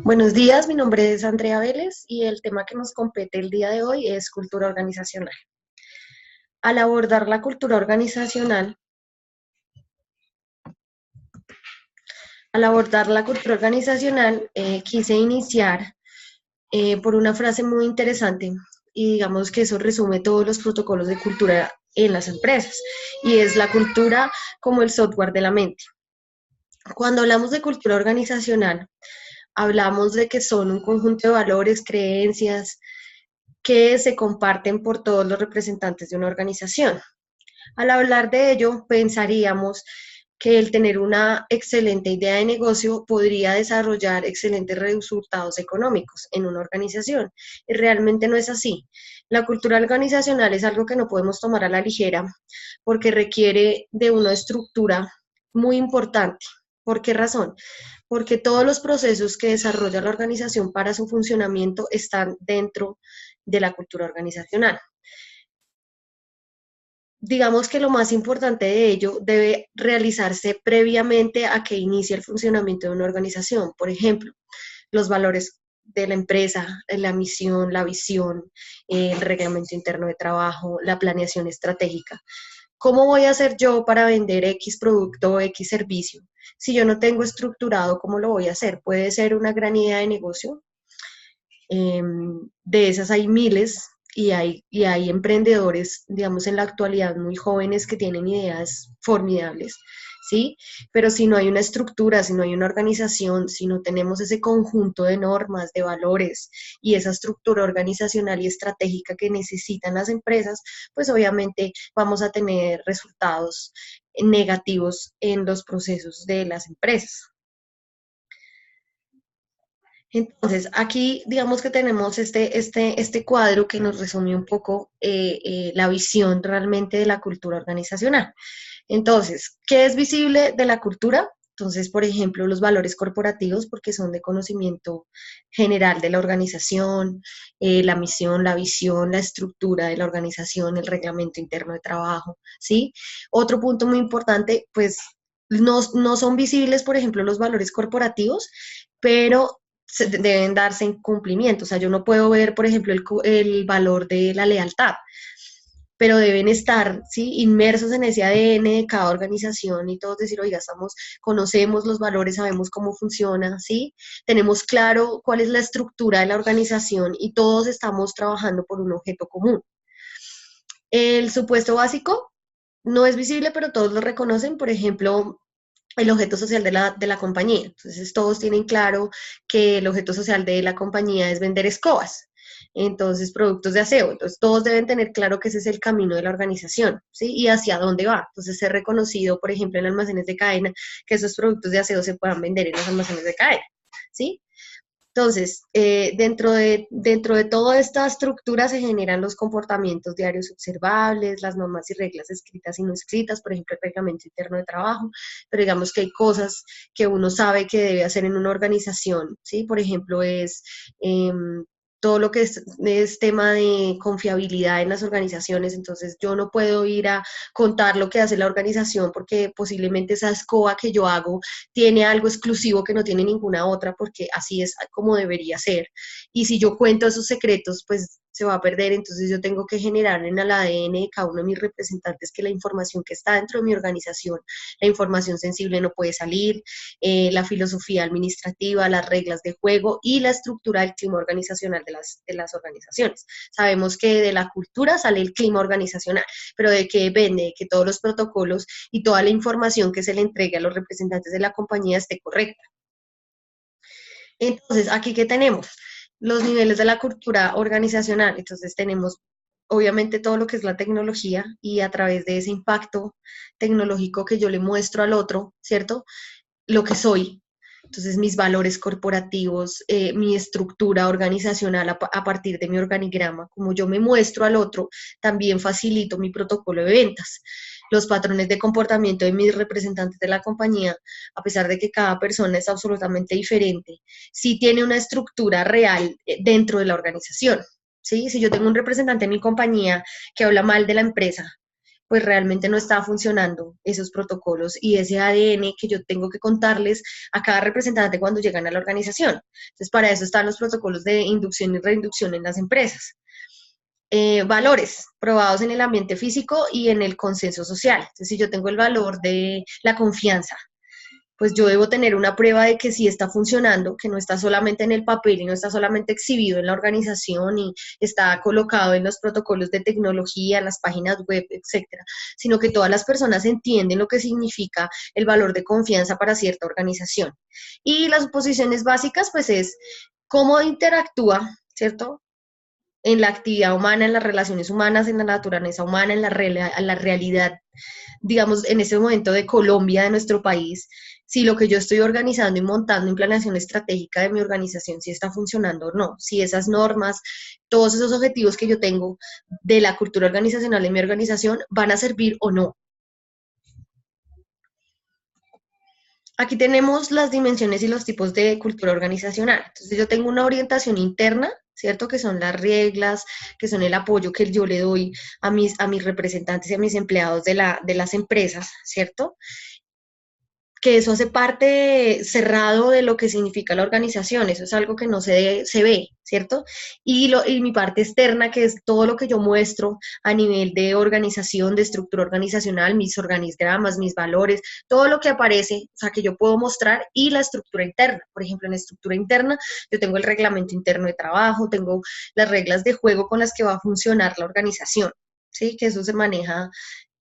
Buenos días, mi nombre es Andrea Vélez y el tema que nos compete el día de hoy es cultura organizacional. Al abordar la cultura organizacional, quise iniciar por una frase muy interesante y digamos que eso resume todos los protocolos de cultura en las empresas y es la cultura como el software de la mente. Cuando hablamos de cultura organizacional, hablamos de que son un conjunto de valores, creencias, que se comparten por todos los representantes de una organización. Al hablar de ello, pensaríamos que el tener una excelente idea de negocio podría desarrollar excelentes resultados económicos en una organización. Y realmente no es así. La cultura organizacional es algo que no podemos tomar a la ligera porque requiere de una estructura muy importante. ¿Por qué razón? Porque todos los procesos que desarrolla la organización para su funcionamiento están dentro de la cultura organizacional. Digamos que lo más importante de ello debe realizarse previamente a que inicie el funcionamiento de una organización. Por ejemplo, los valores de la empresa, la misión, la visión, el reglamento interno de trabajo, la planeación estratégica. ¿Cómo voy a hacer yo para vender X producto o X servicio? Si yo no tengo estructurado, ¿cómo lo voy a hacer? Puede ser una gran idea de negocio, de esas hay miles y hay emprendedores, digamos, en la actualidad muy jóvenes que tienen ideas formidables, ¿sí? Pero si no hay una estructura, si no hay una organización, si no tenemos ese conjunto de normas, de valores y esa estructura organizacional y estratégica que necesitan las empresas, pues obviamente vamos a tener resultados negativos en los procesos de las empresas. Entonces, aquí digamos que tenemos este cuadro que nos resume un poco la visión realmente de la cultura organizacional. Entonces, ¿qué es visible de la cultura? Entonces, por ejemplo, los valores corporativos, porque son de conocimiento general de la organización, la misión, la visión, la estructura de la organización, el reglamento interno de trabajo, ¿sí? Otro punto muy importante, pues no son visibles, por ejemplo, los valores corporativos, pero deben darse en cumplimiento. O sea, yo no puedo ver, por ejemplo, el valor de la lealtad, pero deben estar, ¿sí?, inmersos en ese ADN de cada organización y todos decir, oiga, conocemos los valores, sabemos cómo funciona, ¿sí? Tenemos claro cuál es la estructura de la organización y todos estamos trabajando por un objeto común. El supuesto básico no es visible, pero todos lo reconocen, por ejemplo, el objeto social de la compañía. Entonces, todos tienen claro que el objeto social de la compañía es vender escobas, entonces, productos de aseo. Entonces, todos deben tener claro que ese es el camino de la organización, ¿sí? Y hacia dónde va. Entonces, ser reconocido, por ejemplo, en almacenes de cadena, que esos productos de aseo se puedan vender en los almacenes de cadena, ¿sí? Entonces, dentro de toda esta estructura se generan los comportamientos diarios observables, las normas y reglas escritas y no escritas, por ejemplo, el reglamento interno de trabajo, pero digamos que hay cosas que uno sabe que debe hacer en una organización, ¿sí? Por ejemplo, todo lo que es tema de confiabilidad en las organizaciones, entonces yo no puedo ir a contar lo que hace la organización porque posiblemente esa escoba que yo hago tiene algo exclusivo que no tiene ninguna otra, porque así es como debería ser. Y si yo cuento esos secretos, pues se va a perder, entonces yo tengo que generar en el ADN de cada uno de mis representantes que la información que está dentro de mi organización, la información sensible no puede salir, la filosofía administrativa, las reglas de juego y la estructura del clima organizacional de las organizaciones. Sabemos que de la cultura sale el clima organizacional, pero de qué depende, de que todos los protocolos y toda la información que se le entregue a los representantes de la compañía esté correcta. Entonces, aquí qué tenemos los niveles de la cultura organizacional. Entonces, tenemos obviamente todo lo que es la tecnología y a través de ese impacto tecnológico que yo le muestro al otro, ¿cierto? Lo que soy. Entonces, mis valores corporativos, mi estructura organizacional a partir de mi organigrama, como yo me muestro al otro, también facilito mi protocolo de ventas. Los patrones de comportamiento de mis representantes de la compañía, a pesar de que cada persona es absolutamente diferente, sí tiene una estructura real dentro de la organización. ¿Sí? Si yo tengo un representante en mi compañía que habla mal de la empresa, pues realmente no está funcionando esos protocolos y ese ADN que yo tengo que contarles a cada representante cuando llegan a la organización. Entonces, para eso están los protocolos de inducción y reinducción en las empresas. Valores probados en el ambiente físico y en el consenso social. Entonces, si yo tengo el valor de la confianza, pues yo debo tener una prueba de que sí está funcionando, que no está solamente en el papel y no está solamente exhibido en la organización y está colocado en los protocolos de tecnología, en las páginas web, etcétera, sino que todas las personas entienden lo que significa el valor de confianza para cierta organización. Y las posiciones básicas, pues es cómo interactúa, ¿cierto? En la actividad humana, en las relaciones humanas, en la naturaleza humana, en la realidad, digamos, en este momento de Colombia, de nuestro país, si lo que yo estoy organizando y montando en planeación estratégica de mi organización, si está funcionando o no, si esas normas, todos esos objetivos que yo tengo de la cultura organizacional de mi organización van a servir o no. Aquí tenemos las dimensiones y los tipos de cultura organizacional. Entonces yo tengo una orientación interna, ¿cierto? Que son las reglas, que son el apoyo que yo le doy a mis representantes y a mis empleados de las empresas, ¿cierto? Que eso hace parte cerrado de lo que significa la organización, eso es algo que no se ve, ¿cierto? Y mi parte externa, que es todo lo que yo muestro a nivel de organización, de estructura organizacional, mis organigramas, mis valores, todo lo que aparece, o sea, que yo puedo mostrar, y la estructura interna. Por ejemplo, en la estructura interna, yo tengo el reglamento interno de trabajo, tengo las reglas de juego con las que va a funcionar la organización, ¿sí? Que eso se maneja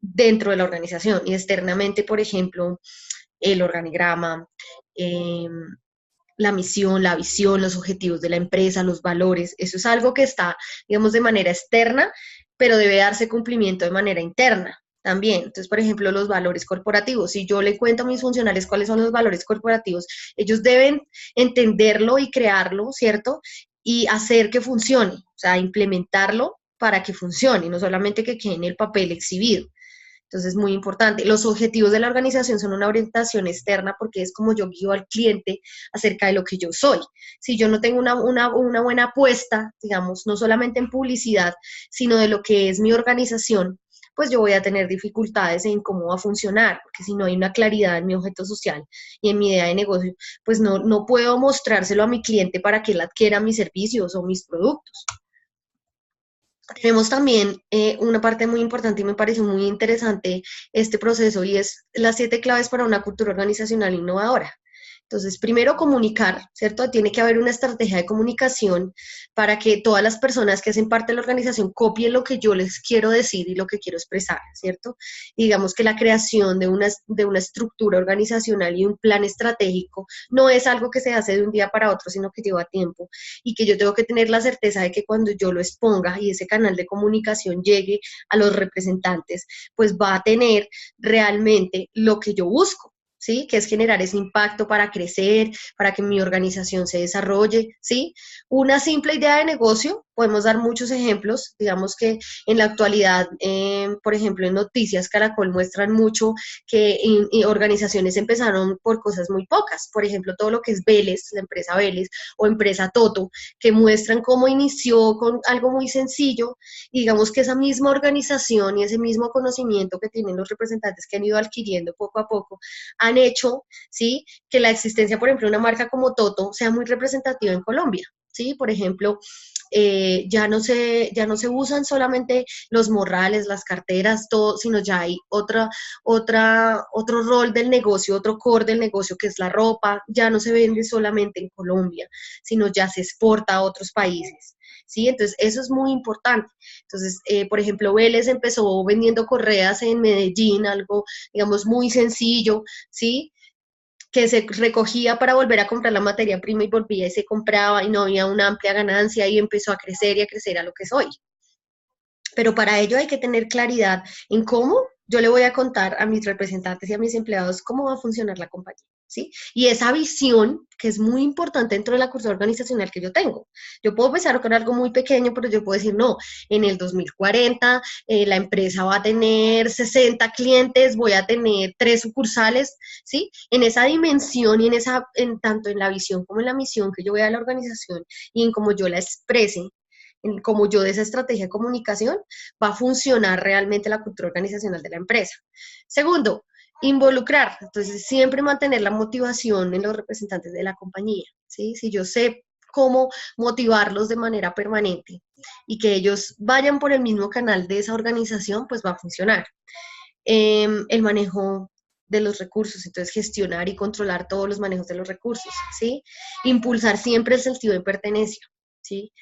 dentro de la organización. Y externamente, por ejemplo, el organigrama, eh, la misión, la visión, los objetivos de la empresa, los valores. Eso es algo que está, digamos, de manera externa, pero debe darse cumplimiento de manera interna también. Entonces, por ejemplo, los valores corporativos. Si yo le cuento a mis funcionarios cuáles son los valores corporativos, ellos deben entenderlo y crearlo, ¿cierto? Y hacer que funcione, o sea, implementarlo para que funcione, no solamente que quede en el papel exhibido. Entonces, muy importante. Los objetivos de la organización son una orientación externa porque es como yo guío al cliente acerca de lo que yo soy. Si yo no tengo una buena apuesta, digamos, no solamente en publicidad, sino de lo que es mi organización, pues yo voy a tener dificultades en cómo va a funcionar, porque si no hay una claridad en mi objeto social y en mi idea de negocio, pues no puedo mostrárselo a mi cliente para que él adquiera mis servicios o mis productos. Tenemos también una parte muy importante y me pareció muy interesante este proceso y es las 7 claves para una cultura organizacional innovadora. Entonces, primero comunicar, ¿cierto? Tiene que haber una estrategia de comunicación para que todas las personas que hacen parte de la organización copien lo que yo les quiero decir y lo que quiero expresar, ¿cierto? Y digamos que la creación de una estructura organizacional y un plan estratégico no es algo que se hace de un día para otro, sino que lleva tiempo y que yo tengo que tener la certeza de que cuando yo lo exponga y ese canal de comunicación llegue a los representantes, pues va a tener realmente lo que yo busco. ¿Sí? Que es generar ese impacto para crecer, para que mi organización se desarrolle, ¿sí? Una simple idea de negocio, podemos dar muchos ejemplos, digamos que en la actualidad, por ejemplo, en Noticias Caracol muestran mucho que organizaciones empezaron por cosas muy pocas, por ejemplo, todo lo que es Vélez, la empresa Vélez, o empresa Toto, que muestran cómo inició con algo muy sencillo, y digamos que esa misma organización y ese mismo conocimiento que tienen los representantes que han ido adquiriendo poco a poco, han hecho, ¿sí? Que la existencia, por ejemplo, de una marca como Toto sea muy representativa en Colombia, ¿sí? Por ejemplo, ya no se usan solamente los morrales, las carteras, todo, sino ya hay otro rol del negocio, otro core del negocio que es la ropa, ya no se vende solamente en Colombia, sino ya se exporta a otros países. ¿Sí? Entonces, eso es muy importante. Entonces, por ejemplo, Vélez empezó vendiendo correas en Medellín, algo, digamos, muy sencillo, ¿sí? Que se recogía para volver a comprar la materia prima y volvía y se compraba y no había una amplia ganancia y empezó a crecer y a crecer a lo que es hoy. Pero para ello hay que tener claridad en cómo yo le voy a contar a mis representantes y a mis empleados cómo va a funcionar la compañía, ¿sí? Y esa visión, que es muy importante dentro de la cultura organizacional que yo tengo. Yo puedo pensar con algo muy pequeño, pero yo puedo decir, no, en el 2040 la empresa va a tener 60 clientes, voy a tener 3 sucursales, ¿sí? En esa dimensión y tanto en la visión como en la misión que yo vea a la organización y en cómo yo la exprese, como yo de esa estrategia de comunicación, va a funcionar realmente la cultura organizacional de la empresa. Segundo, involucrar. Entonces, siempre mantener la motivación en los representantes de la compañía, ¿sí? Si yo sé cómo motivarlos de manera permanente y que ellos vayan por el mismo canal de esa organización, pues va a funcionar. El manejo de los recursos, entonces gestionar y controlar todos los manejos de los recursos, ¿sí? Impulsar siempre el sentido de pertenencia, ¿sí?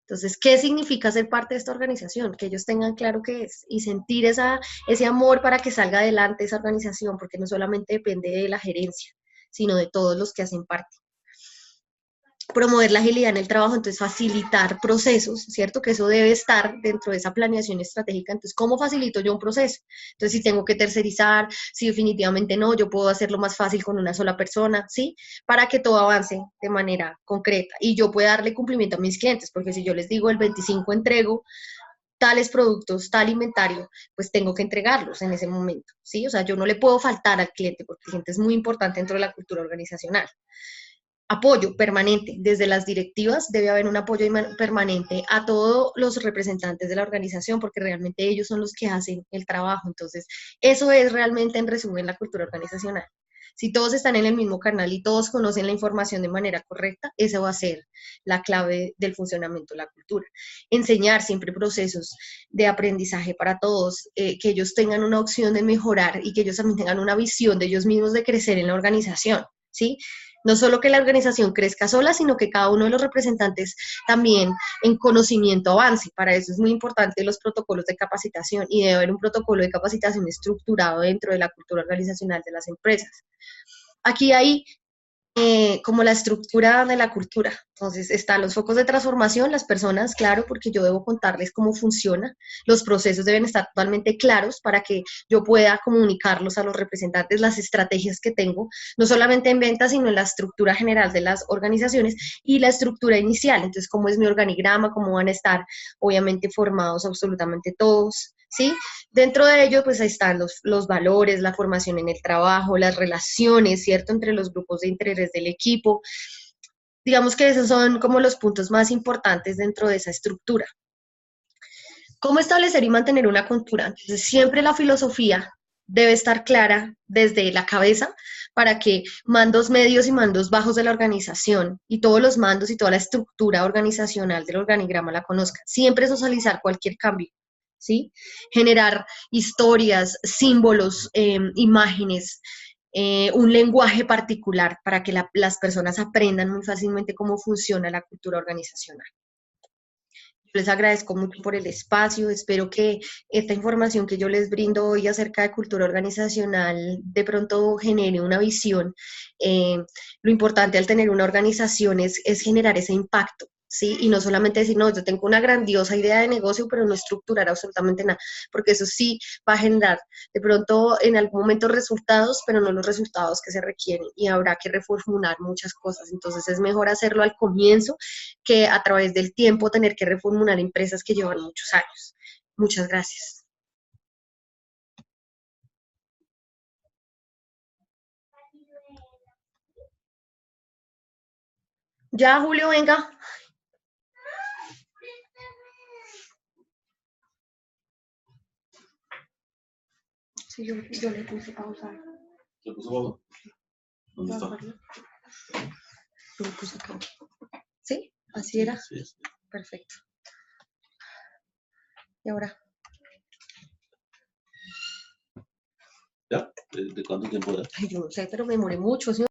Entonces, ¿qué significa ser parte de esta organización? Que ellos tengan claro qué es y sentir ese amor para que salga adelante esa organización, porque no solamente depende de la gerencia, sino de todos los que hacen parte. Promover la agilidad en el trabajo, entonces facilitar procesos, ¿cierto? Que eso debe estar dentro de esa planeación estratégica. Entonces, ¿cómo facilito yo un proceso? Entonces, si tengo que tercerizar, si definitivamente no, yo puedo hacerlo más fácil con una sola persona, ¿sí? Para que todo avance de manera concreta y yo pueda darle cumplimiento a mis clientes, porque si yo les digo el 25 entrego tales productos, tal inventario, pues tengo que entregarlos en ese momento, ¿sí? O sea, yo no le puedo faltar al cliente, porque el cliente es muy importante dentro de la cultura organizacional. Apoyo permanente. Desde las directivas debe haber un apoyo permanente a todos los representantes de la organización, porque realmente ellos son los que hacen el trabajo. Entonces, eso es realmente en resumen la cultura organizacional. Si todos están en el mismo canal y todos conocen la información de manera correcta, esa va a ser la clave del funcionamiento de la cultura. Enseñar siempre procesos de aprendizaje para todos, que ellos tengan una opción de mejorar y que ellos también tengan una visión de ellos mismos de crecer en la organización, ¿sí? No solo que la organización crezca sola, sino que cada uno de los representantes también en conocimiento avance. Para eso es muy importante los protocolos de capacitación y debe haber un protocolo de capacitación estructurado dentro de la cultura organizacional de las empresas. Aquí hay como la estructura de la cultura. Entonces, están los focos de transformación, las personas, claro, porque yo debo contarles cómo funciona. Los procesos deben estar totalmente claros para que yo pueda comunicarlos a los representantes, las estrategias que tengo, no solamente en ventas, sino en la estructura general de las organizaciones y la estructura inicial. Entonces, cómo es mi organigrama, cómo van a estar, obviamente, formados absolutamente todos, ¿sí? Dentro de ello, pues ahí están los valores, la formación en el trabajo, las relaciones, ¿cierto?, entre los grupos de interés del equipo. Digamos que esos son como los puntos más importantes dentro de esa estructura. ¿Cómo establecer y mantener una cultura? Entonces, siempre la filosofía debe estar clara desde la cabeza para que mandos medios y mandos bajos de la organización y todos los mandos y toda la estructura organizacional del organigrama la conozcan. Siempre socializar cualquier cambio, ¿sí? Generar historias, símbolos, imágenes, un lenguaje particular para que las personas aprendan muy fácilmente cómo funciona la cultura organizacional. Les agradezco mucho por el espacio, espero que esta información que yo les brindo hoy acerca de cultura organizacional de pronto genere una visión. Lo importante al tener una organización es generar ese impacto, ¿sí? Y no solamente decir, no, yo tengo una grandiosa idea de negocio, pero no estructurar absolutamente nada, porque eso sí va a generar de pronto en algún momento resultados, pero no los resultados que se requieren y habrá que reformular muchas cosas. Entonces es mejor hacerlo al comienzo que a través del tiempo tener que reformular empresas que llevan muchos años. Muchas gracias. Ya, Julio, venga. Sí, yo le puse pausa. ¿Se puso pausa? ¿Dónde está? Yo le puse pausa. ¿Sí? ¿Así era? Sí, sí. Perfecto. ¿Y ahora? ¿Ya? ¿De cuánto tiempo era? Ay, yo no sé, pero me demoré mucho. ¿Sí?